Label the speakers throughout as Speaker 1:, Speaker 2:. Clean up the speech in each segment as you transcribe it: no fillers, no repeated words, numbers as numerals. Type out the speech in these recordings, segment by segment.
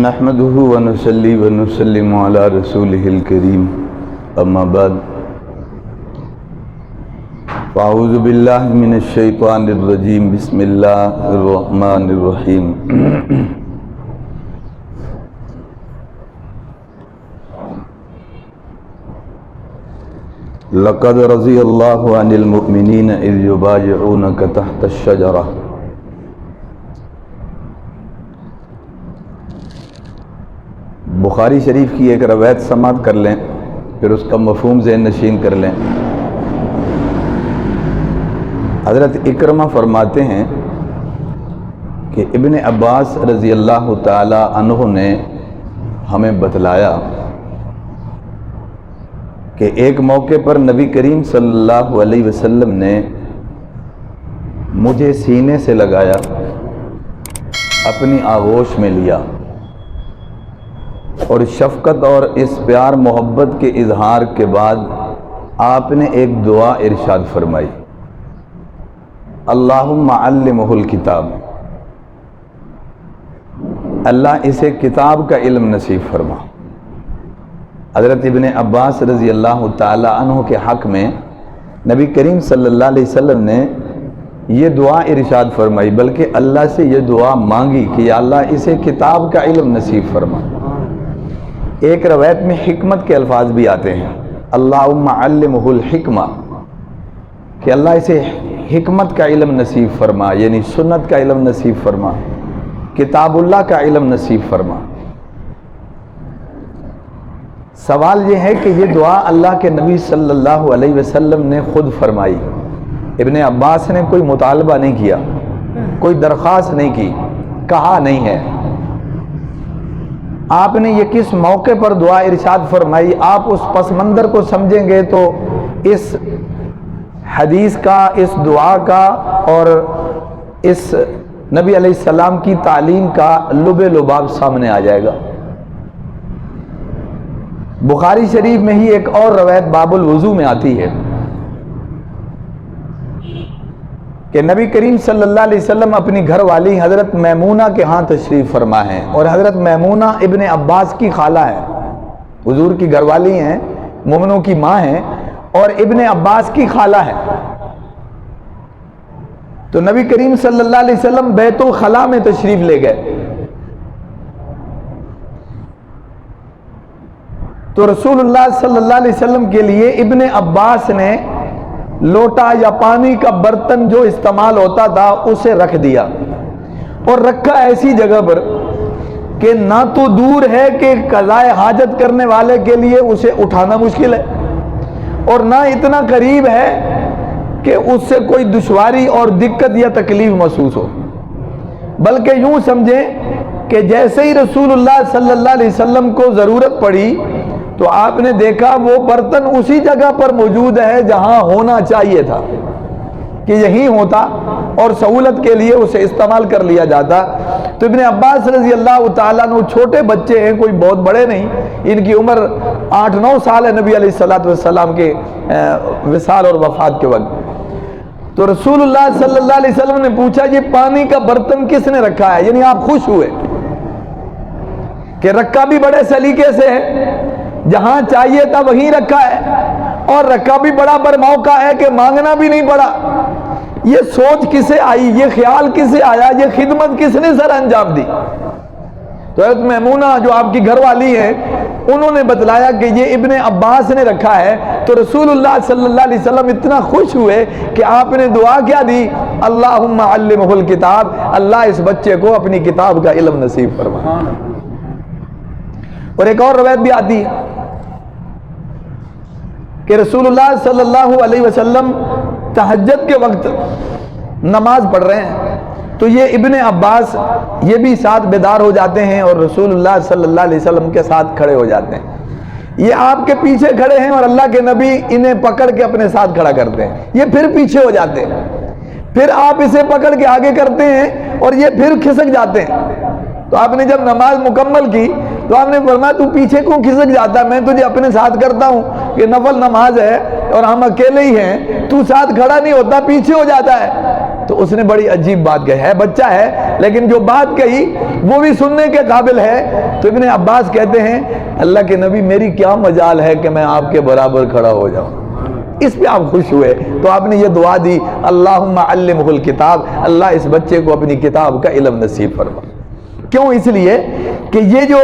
Speaker 1: نحمده ونصلي ونسلم على رسوله الكريم اما بعد فاعوذ بالله من الشيطان الرجيم بسم الله الرحمن الرحيم لقد رضي الله عن المؤمنين إذ يبايعونك تحت الشجرة بخاری شریف کی ایک روایت سماعت کر لیں، پھر اس کا مفہوم ذہن نشین کر لیں۔ حضرت اکرمہ فرماتے ہیں کہ ابن عباس رضی اللہ تعالی عنہ نے ہمیں بتلایا کہ ایک موقع پر نبی کریم صلی اللہ علیہ وسلم نے مجھے سینے سے لگایا، اپنی آغوش میں لیا اور شفقت اور اس پیار محبت کے اظہار کے بعد آپ نے ایک دعا ارشاد فرمائی، اللہم علمہ الکتاب، اللہ اسے کتاب کا علم نصیب فرما۔ حضرت ابن عباس رضی اللہ تعالی عنہ کے حق میں نبی کریم صلی اللہ علیہ وسلم نے یہ دعا ارشاد فرمائی، بلکہ اللہ سے یہ دعا مانگی کہ یا اللہ اسے کتاب کا علم نصیب فرما۔ ایک روایت میں حکمت کے الفاظ بھی آتے ہیں، اللہم علمہ الحکمہ، کہ اللہ اسے حکمت کا علم نصیب فرما، یعنی سنت کا علم نصیب فرما، کتاب اللہ کا علم نصیب فرما۔ سوال یہ ہے کہ یہ دعا اللہ کے نبی صلی اللہ علیہ وسلم نے خود فرمائی، ابن عباس نے کوئی مطالبہ نہیں کیا، کوئی درخواست نہیں کی، کہا نہیں ہے۔ آپ نے یہ کس موقع پر دعا ارشاد فرمائی، آپ اس پس منظر کو سمجھیں گے تو اس حدیث کا، اس دعا کا اور اس نبی علیہ السلام کی تعلیم کا لب لباب سامنے آ جائے گا۔ بخاری شریف میں ہی ایک اور روایت باب الوضو میں آتی ہے کہ نبی کریم صلی اللہ علیہ وسلم اپنی گھر والی حضرت میمونہ کے ہاں تشریف فرما ہیں، اور حضرت میمونہ ابن عباس کی خالہ ہے، حضور کی گھر والی ہیں، مومنوں کی ماں ہیں اور ابن عباس کی خالہ ہے۔ تو نبی کریم صلی اللہ علیہ وسلم بیت الخلا میں تشریف لے گئے، تو رسول اللہ صلی اللہ علیہ وسلم کے لیے ابن عباس نے لوٹا یا پانی کا برتن جو استعمال ہوتا تھا اسے رکھ دیا، اور رکھا ایسی جگہ پر کہ نہ تو دور ہے کہ قضاء حاجت کرنے والے کے لیے اسے اٹھانا مشکل ہے، اور نہ اتنا قریب ہے کہ اس سے کوئی دشواری اور دقت یا تکلیف محسوس ہو، بلکہ یوں سمجھیں کہ جیسے ہی رسول اللہ صلی اللہ علیہ وسلم کو ضرورت پڑی تو آپ نے دیکھا وہ برتن اسی جگہ پر موجود ہے جہاں ہونا چاہیے تھا کہ یہی ہوتا، اور سہولت کے لیے اسے استعمال کر لیا جاتا۔ تو ابن عباس رضی اللہ تعالیٰ عنہ چھوٹے بچے ہیں، کوئی بہت بڑے نہیں، ان کی عمر 8-9 سال ہے نبی علیہ السلام کے وصال اور وفات کے وقت۔ تو رسول اللہ صلی اللہ علیہ وسلم نے پوچھا یہ پانی کا برتن کس نے رکھا ہے؟ یعنی آپ خوش ہوئے کہ رکھا بھی بڑے سلیقے سے ہے، جہاں چاہیے تھا وہیں رکھا ہے، اور رکھا بھی بڑا پر موقع ہے کہ مانگنا بھی نہیں پڑا۔ یہ سوچ کسے آئی، یہ خیال کسے آیا، یہ خدمت کس نے سر انجام دی؟ تو حضرت میمونہ جو آپ کی گھر والی ہیں انہوں نے بتلایا کہ یہ ابن عباس نے رکھا ہے۔ تو رسول اللہ صلی اللہ علیہ وسلم اتنا خوش ہوئے کہ آپ نے دعا کیا دی، اللہم علمہ الکتاب، اللہ اس بچے کو اپنی کتاب کا علم نصیب فرما۔ اور ایک اور روایت بھی آتی ہے کہ رسول اللہ صلی اللہ علیہ وسلم تہجد کے وقت نماز پڑھ رہے ہیں، تو یہ ابن عباس یہ بھی ساتھ بیدار ہو جاتے ہیں اور رسول اللہ صلی اللہ علیہ وسلم کے ساتھ کھڑے ہو جاتے ہیں۔ یہ آپ کے پیچھے کھڑے ہیں اور اللہ کے نبی انہیں پکڑ کے اپنے ساتھ کھڑا کرتے ہیں، یہ پھر پیچھے ہو جاتے ہیں، پھر آپ اسے پکڑ کے آگے کرتے ہیں اور یہ پھر کھسک جاتے ہیں۔ تو آپ نے جب نماز مکمل کی تو آپ نے فرمایا تو پیچھے کیوں کھسک جاتا ہے، میں تجھے اپنے ساتھ کرتا ہوں، یہ نفل نماز ہے اور ہم اکیلے ہی ہیں، تو ساتھ کھڑا نہیں ہوتا، پیچھے ہو جاتا ہے۔ تو اس نے بڑی عجیب بات کہی ہے، بچہ ہے لیکن جو بات کہی وہ بھی سننے کے قابل ہے۔ تو ابن عباس کہتے ہیں اللہ کے نبی میری کیا مجال ہے کہ میں آپ کے برابر کھڑا ہو جاؤں۔ اس پہ آپ خوش ہوئے تو آپ نے یہ دعا دی، اللہم علمہ الکتاب، اللہ اس بچے کو اپنی کتاب کا علم نصیب فرما۔ کیوں؟ اس لیے کہ یہ جو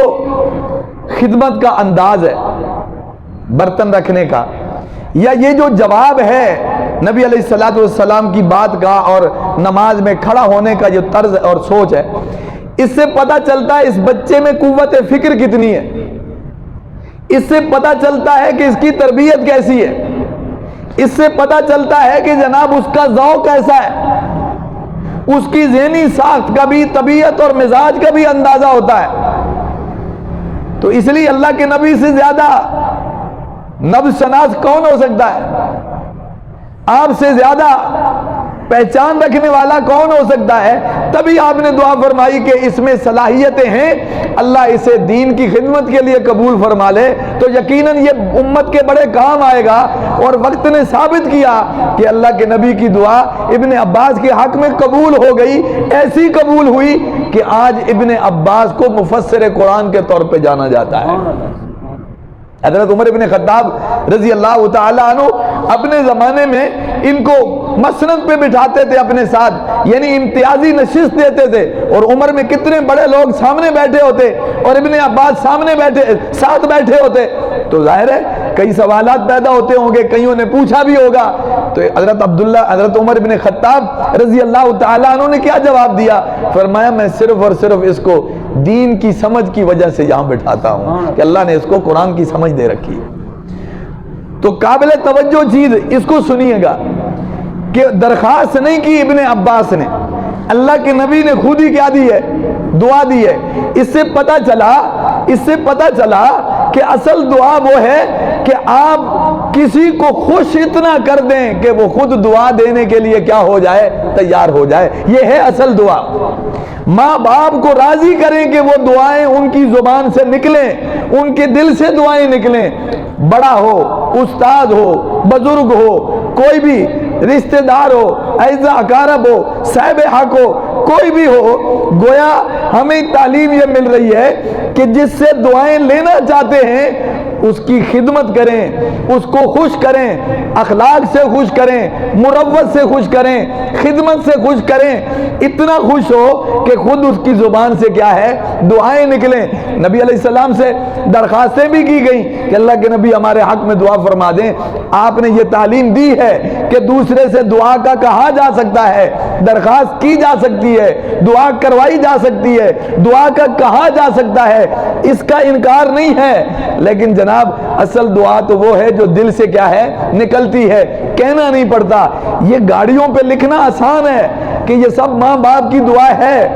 Speaker 1: خدمت کا انداز ہے برتن رکھنے کا، یا یہ جو جواب ہے نبی علیہ الصلوۃ والسلام کی بات کا اور نماز میں کھڑا ہونے کا جو طرز اور سوچ ہے، اس سے پتہ چلتا ہے اس بچے میں قوت فکر کتنی ہے، اس سے پتہ چلتا ہے کہ اس کی تربیت کیسی ہے، اس سے پتہ چلتا ہے کہ جناب اس کا ذوق کیسا ہے، اس کی ذہنی ساخت کا بھی، طبیعت اور مزاج کا بھی اندازہ ہوتا ہے۔ تو اس لیے اللہ کے نبی سے زیادہ نبض شناس کون ہو سکتا ہے؟ آپ سے زیادہ پہچان رکھنے والا کون ہو سکتا ہے؟ تبھی آپ نے دعا فرمائی کہ اس میں صلاحیتیں ہیں، اللہ اسے دین کی خدمت کے لیے قبول فرما لے تو یقیناً یہ امت کے بڑے کام آئے گا۔ اور وقت نے ثابت کیا کہ اللہ کے نبی کی دعا ابن عباس کے حق میں قبول ہو گئی، ایسی قبول ہوئی کہ آج ابن عباس کو مفسر قرآن کے طور پہ جانا جاتا ہے۔ حضرت عمر بن خطاب رضی اللہ تعالیٰ عنہ اپنے زمانے میں ان کو مسند پہ بٹھاتے تھے اپنے ساتھ، یعنی امتیازی نشست دیتے تھے، اور عمر میں کتنے بڑے لوگ سامنے بیٹھے ہوتے اور ابن عباس سامنے ساتھ بیٹھے ہوتے، تو ظاہر ہے کئی سوالات پیدا ہوتے ہوں گے، کئیوں نے پوچھا بھی ہوگا۔ تو حضرت عمر بن خطاب رضی اللہ تعالیٰ عنہ نے کیا جواب دیا؟ فرمایا میں صرف اور صرف اس کو دین کی سمجھ کی وجہ سے یہاں بٹھاتا ہوں کہ اللہ نے اس کو قرآن کی سمجھ دے رکھی ہے۔ تو قابل توجہ چیز اس کو سنیے گا کہ درخواست نہیں کی ابن عباس نے، اللہ کے نبی نے خود ہی کیا دی ہے؟ دعا دی ہے۔ اس سے پتہ چلا کہ اصل دعا وہ ہے کہ آپ کسی کو خوش اتنا کر دیں کہ وہ خود دعا دینے کے لیے کیا ہو جائے؟ تیار ہو جائے۔ یہ ہے اصل دعا۔ ماں باپ کو راضی کریں کہ وہ دعائیں ان کی زبان سے نکلیں، ان کے دل سے دعائیں نکلیں، بڑا ہو، استاد ہو، بزرگ ہو، کوئی بھی رشتہ دار ہو، اعزا اقارب ہو، صاحب حق ہو، کوئی بھی ہو، گویا ہمیں تعلیم یہ مل رہی ہے کہ جس سے دعائیں لینا چاہتے ہیں اس کی خدمت کریں، اس کو خوش کریں، اخلاق سے خوش کریں، مروت سے خوش کریں، خدمت سے خوش کریں، اتنا خوش ہو کہ خود اس کی زبان سے کیا ہے؟ دعائیں نکلیں۔ نبی علیہ السلام سے درخواستیں بھی کی گئیں کہ اللہ کے نبی ہمارے حق میں دعا فرما دیں۔ آپ نے یہ تعلیم دی ہے کہ دوسرے سے دعا کا کہا جا سکتا ہے، درخواست کی جا سکتی ہے، دعا کروائی جا سکتی ہے، دعا کا کہا جا سکتا ہے، اس کا انکار نہیں ہے، لیکن جناب اصل دعا تو وہ ہے جو دل سے کیا ہے؟ نکلتی ہے، کہنا نہیں پڑتا۔ یہ گاڑیوں پہ لکھنا آسان ہے کہ یہ سب ماں باپ کی دعا ہے،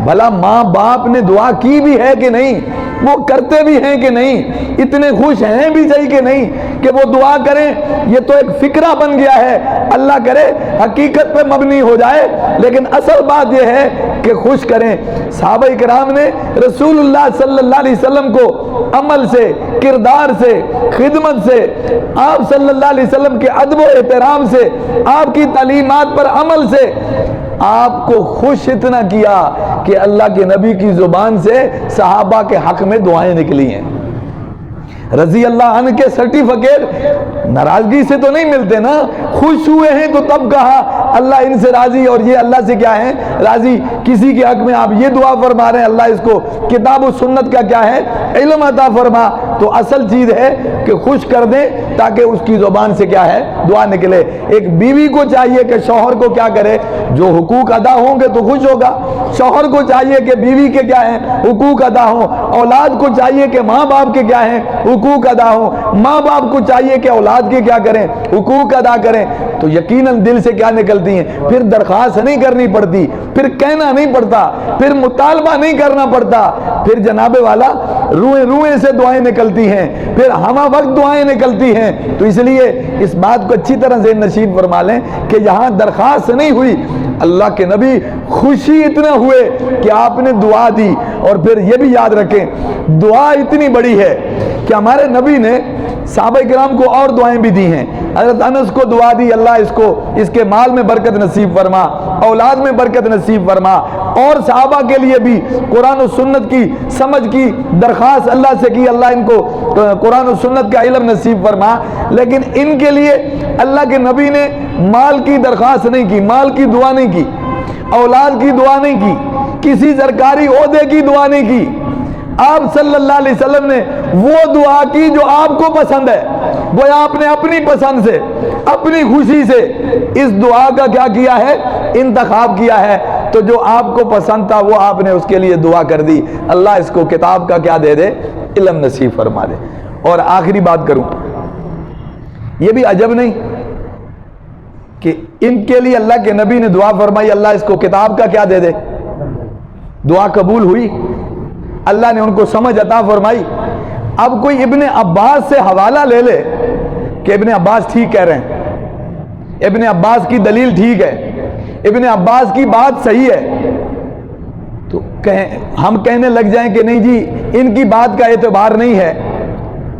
Speaker 1: بھلا ماں باپ نے دعا کی بھی ہے کہ نہیں؟ وہ کرتے بھی ہیں کہ نہیں؟ اتنے خوش ہیں بھی صحیح کہ نہیں کہ وہ دعا کریں؟ یہ تو ایک فکرہ بن گیا ہے، اللہ کرے حقیقت پہ مبنی ہو جائے، لیکن اصل بات یہ ہے کہ خوش کریں۔ صحابہ کرام نے رسول اللہ صلی اللہ علیہ وسلم کو عمل سے، کردار سے، خدمت سے، آپ صلی اللہ علیہ وسلم کے ادب و احترام سے، آپ کی تعلیمات پر عمل سے آپ کو خوش اتنا کیا کہ اللہ کے نبی کی زبان سے صحابہ کے حق میں دعائیں نکلی ہیں۔ رضی اللہ عنہ کے سرٹیفکیٹ ناراضگی سے تو نہیں ملتے نا، خوش ہوئے ہیں تو تب کہا اللہ ان سے راضی، اور یہ اللہ سے کیا ہے؟ راضی۔ کسی کے حق میں آپ یہ دعا فرما رہے ہیں اللہ اس کو کتاب و سنت کا کیا ہے؟ علم عطا فرما۔ تو اصل چیز ہے کہ خوش کر دیں تاکہ اس کی زبان سے کیا ہے؟ دعا نکلے۔ ایک بیوی کو چاہیے کہ شوہر کو کیا کرے؟ جو حقوق ادا ہوں گے تو خوش ہوگا۔ شوہر کو چاہیے کہ بیوی کے کیا ہیں؟ حقوق ادا ہوں۔ اولاد کو چاہیے کہ ماں باپ کے کیا ہیں؟ حقوق ادا ہوں۔ ماں باپ کو چاہیے کہ اولاد کے کیا کریں؟ حقوق ادا کریں۔ تو یقیناً دل سے کیا نکلتی ہیں؟ پھر درخواست نہیں کرنی پڑتی، پھر کہنا نہیں پڑتا، پھر مطالبہ نہیں کرنا پڑتا، پھر جناب والا روئیں روئیں سے دعائیں نکلتی ہیں، پھر ہمہ وقت دعائیں نکلتی ہیں۔ تو اس لیے اس بات کو اچھی طرح ذہن نشین فرما لیں کہ یہاں درخواست نہیں ہوئی، اللہ کے نبی خوشی اتنا ہوئے کہ آپ نے دعا دی۔ اور پھر یہ بھی یاد رکھیں دعا اتنی بڑی ہے کہ ہمارے نبی نے صحابہ کرام کو اور دعائیں بھی دی ہیں، حضرت انس کو دعا دی اللہ اس کو اس کے مال میں برکت نصیب فرما، اولاد میں برکت نصیب فرما، اور صحابہ کے لیے بھی قرآن و سنت کی سمجھ کی درخواست اللہ سے کی، اللہ ان کو قرآن و سنت کا علم نصیب فرما۔ لیکن ان کے لیے اللہ کے نبی نے مال کی درخواست نہیں کی، مال کی دعا نہیں کی، اولاد کی دعا نہیں کی، کسی سرکاری عہدے کی دعا نہیں کی۔ آپ صلی اللہ علیہ وسلم نے وہ دعا کی جو آپ کو پسند ہے، وہ آپ نے اپنی پسند سے، اپنی خوشی سے اس دعا کا کیا کیا ہے؟ انتخاب کیا ہے۔ تو جو آپ کو پسند تھا وہ آپ نے اس کے لیے دعا کر دی، اللہ اس کو کتاب کا کیا دے دے؟ علم نصیب فرما دے۔ اور آخری بات کروں، یہ بھی عجب نہیں کہ ان کے لیے اللہ کے نبی نے دعا فرمائی، اللہ اس کو کتاب کا کیا دے دے؟ دعا قبول ہوئی، اللہ نے ان کو سمجھ عطا فرمائی۔ اب کوئی ابن عباس سے حوالہ لے لے کہ ابن عباس ٹھیک کہہ رہے ہیں، ابن عباس کی دلیل ٹھیک ہے، ابن عباس کی بات صحیح ہے، تو ہم کہنے لگ جائیں کہ نہیں جی ان کی بات کا اعتبار نہیں ہے،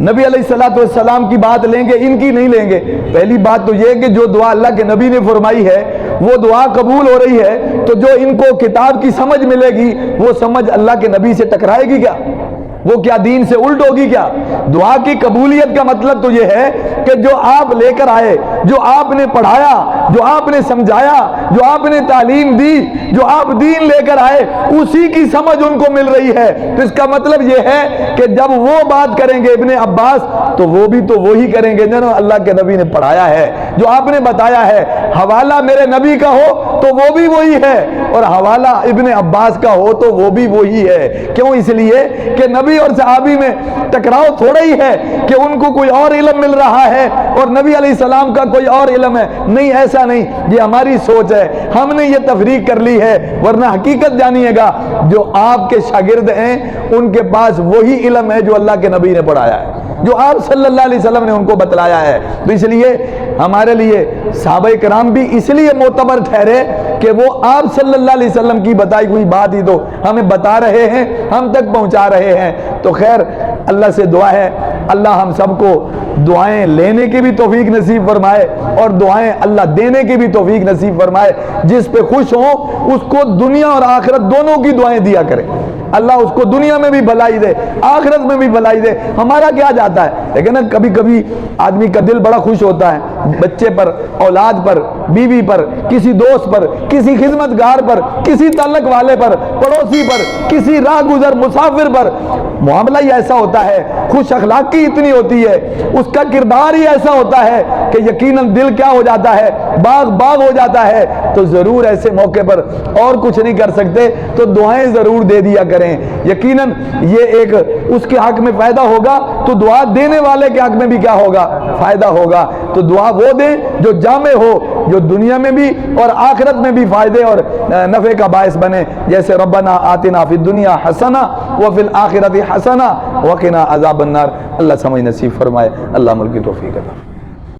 Speaker 1: نبی علیہ السلام کی بات لیں گے، ان کی نہیں لیں گے۔ پہلی بات تو یہ کہ جو دعا اللہ کے نبی نے فرمائی ہے وہ دعا قبول ہو رہی ہے، تو جو ان کو کتاب کی سمجھ ملے گی وہ سمجھ اللہ کے نبی سے ٹکرائے گی کیا؟ وہ کیا دین سے الٹ ہوگی کیا؟ دعا کی قبولیت کا مطلب تو یہ ہے کہ جو آپ لے کر آئے، جو آپ نے پڑھایا، جو آپ نے سمجھایا، جو آپ نے تعلیم دی، جو آپ دین لے کر آئے، اسی کی سمجھ ان کو مل رہی ہے۔ تو اس کا مطلب یہ ہے کہ جب وہ بات کریں گے ابن عباس تو وہ بھی تو وہی کریں گے جو اللہ کے نبی نے پڑھایا ہے، جو آپ نے بتایا ہے۔ حوالہ میرے نبی کا ہو تو وہ بھی وہی ہے، اور حوالہ ابن عباس کا ہو تو وہ بھی وہی ہے۔ کیوں؟ اس لیے کہ نبی اور صحابی میں ٹکراؤ تھوڑا ہی ہے کہ ان کو کوئی اور علم مل رہا ہے اور نبی علیہ السلام کا کوئی اور علم ہے، نہیں، ایسا نہیں، یہ ہماری سوچ ہے، ہم نے یہ تفریق کر لی ہے، ورنہ حقیقت جانیے گا جو آپ کے شاگرد ہیں ان کے پاس وہی علم ہے جو اللہ کے نبی نے پڑھایا ہے، جو آپ صلی اللہ علیہ وسلم نے ان کو بتلایا ہے۔ تو اس لیے ہمارے لیے صحابہ کرام بھی اس لیے معتبر ٹھہرے کہ وہ آپ صلی اللہ علیہ وسلم کی بتائی ہوئی بات ہی تو ہمیں بتا رہے ہیں، ہم تک پہنچا رہے ہیں۔ تو خیر اللہ سے دعا ہے اللہ ہم سب کو دعائیں لینے کی بھی توفیق نصیب فرمائے اور دعائیں اللہ دینے کی بھی توفیق نصیب فرمائے۔ جس پہ خوش ہوں اس کو دنیا اور آخرت دونوں کی دعائیں دیا کرے، اللہ اس کو دنیا میں بھی بھلائی دے، آخرت میں بھی بھلائی دے۔ ہمارا کیا جاتا ہے، لیکن کبھی کبھی آدمی کا دل بڑا خوش ہوتا ہے بچے پر، اولاد پر، بیوی پر، کسی دوست پر، کسی خدمت گار پر، کسی تعلق والے پر، پڑوسی پر، کسی راہ گزر مسافر پر۔ معاملہ ہی ایسا ہوتا ہے، خوش اخلاقی اتنی ہوتی ہے، اس کا کردار ہی ایسا ہوتا ہے کہ یقیناً دل کیا ہو جاتا ہے، باغ باغ ہو جاتا ہے۔ تو ضرور ایسے موقع پر اور کچھ نہیں کر سکتے تو دعائیں ضرور دے دیا کریں، یقیناً یہ ایک اس کے حق میں فائدہ ہوگا تو دعا دینے والے کے حق میں بھی کیا ہوگا؟ فائدہ ہوگا۔ تو دعا وہ دیں جو جامع ہو، جو دنیا میں بھی اور آخرت میں بھی فائدے اور نفع کا باعث بنے، جیسے ربنا آتنا فی الدنیا حسنہ وفی الآخرۃ حسنہ وقنا عذاب النار۔ اللہ سمجھ نصیب فرمائے، اللہ ملک کی توفیق عطا۔